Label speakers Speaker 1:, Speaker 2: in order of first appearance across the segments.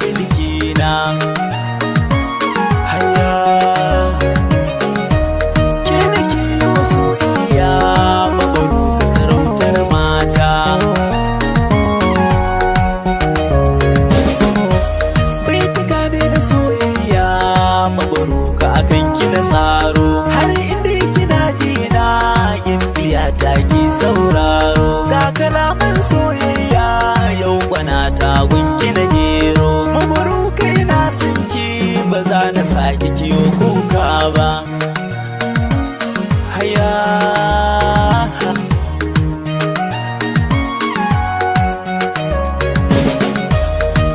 Speaker 1: bi jikina. Haya ke nake yi wa soyayya, mabaruka sarautar mata. Baituka ne na soyayya, mabaruka akan ki na tsaro. Har inda kina ji na gimbiya ta ki sauraro. Ga kalaman soyayya yau kwana ta gunki na jero. Mabaruka ina son ki, ba za na sake kiyo kuka ba. Haya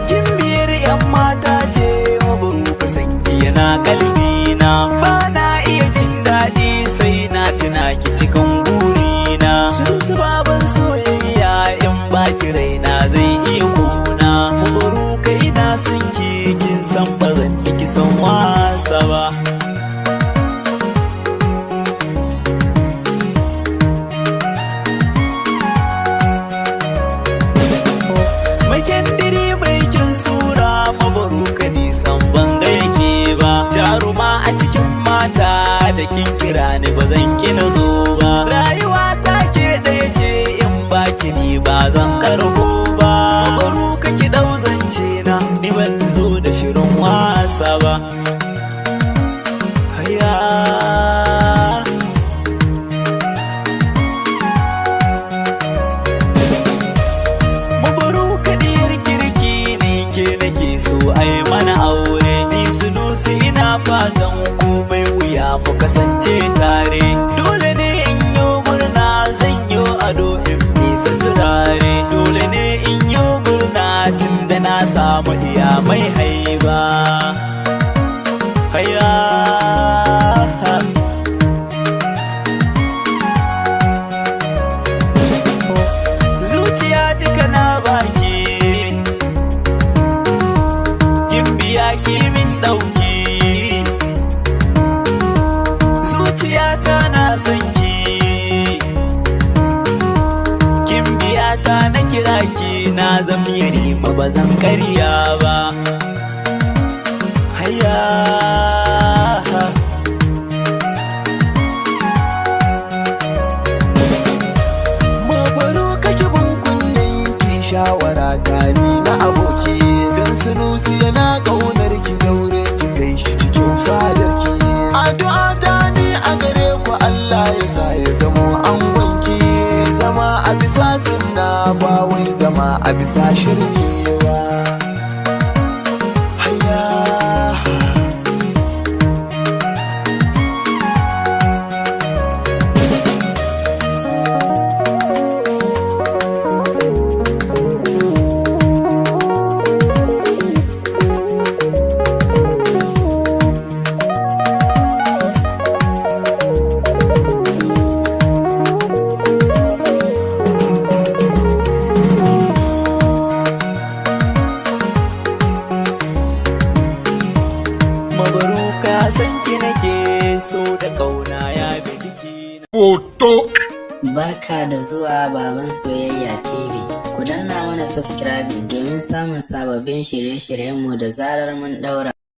Speaker 1: gimbiyar yan mata ce, mabaruka sanki yana kalbina. Ba na iya jin daɗi sai na tuna ki cikin burina. Sunusi baban soyayya, in baki raina zai iya kuna. Mabaruka ina son ki, kin san ba zan miki son wasa ba. Mai kyandiri mai kyan sura, mabaruka nisan banga yake ba. Jaruma a cikin mata, da kin kira ni ba zan kina zo ba. Rayuwa ta ke ɗaya ce, in baki ni ba zan karbo ba. Mabaruka ki ɗau zance na, ni ban zo da shirin wasa ba. Haya mabaruka diyar kirki ne, ke nake so ai mana aure. Ni Sunusi ina fatan komai wuya mu kasance tare. Dole ne in yo murna, zan yo ado in bisa turare. Dole ne in yo murna, tunda na samu iya mai haiba. Haya zuciya duka na baki, gimbiya ki min ɗauki. Zuciyata na son ki, gimbiyata na kira ki. Na zam yarima ba zan karya ba. Haya
Speaker 2: mabaruka ki bin kunnen ki, shawara ta ni na aboki. Don Sunusi yana ƙaunar ki, daure ki kai shi cikin fadar ki. Addu'a ta ni a gare ku, Allah ya sa ya zamo angon ki. Zama a bisa sunna, ba wai zama a bisa shirki ba. Haya
Speaker 1: mabaruka san ki nake so, da kauna ya bi jiki.
Speaker 2: Foto.
Speaker 3: Barka da zuwa Baban Soyayya TV. Ku danna mana subscribing domin samun sababbin shirye-shiryenmu da zarar mun daura.